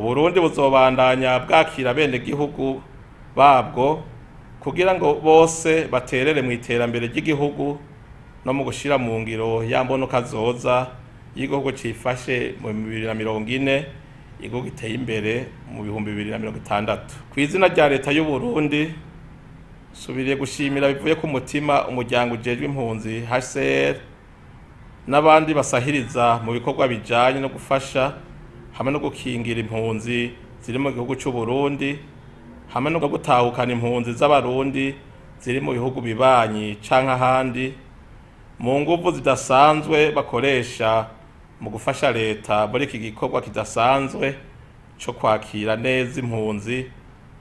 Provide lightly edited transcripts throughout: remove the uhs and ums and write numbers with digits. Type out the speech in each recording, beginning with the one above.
Burundi buzobandanya bwakira bene gihugu babwo kugira ngo bose baterere mu iterambere ry'igihugu no mu gushira mu ngiro yambonoka zoza y'igihugu cifashe mu 2040 igihugu giteye imbere mu 2060. Kw'izina rya leta y'u Burundi subiriye gushimira bivuye ku mutima umuryango ujejwe impunzi HCR n'abandi basahiriza mu bikorwa bijanye no gufasha hamwe no gukingira impunzi ziri mu gihugu cy'u Burundi hamwe no gutahukana impunzi z'abarundi ziri mu bihugu bibanyi canke ahandi mu nguvu zidasanzwe bakoresha mu gufasha leta muri iki gikorwa kidasanzwe cyo kwakira neza impunzi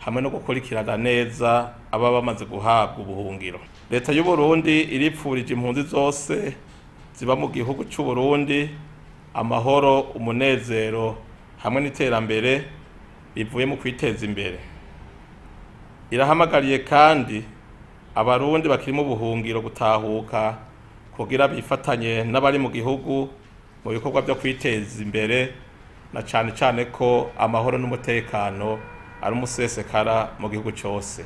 hamwe no gukurikirana neza aba bamaze guhabwa ubuhungiro. Leta y'u Burundi iripfurije impunzi zose ziba mu gihugu cy'u Burundi amahoro, umunezero hamwe n'iterambere bivuye mu kwiteza imbere. Irahamagariye kandi abarundi bakiri mu buhungiro gutahuka kugira bifatanye n'abari mu gihugu mu bikorwa byo kwiteza imbere na cane ko amahoro n'umutekano ari umusesekara mu gihugu cyose.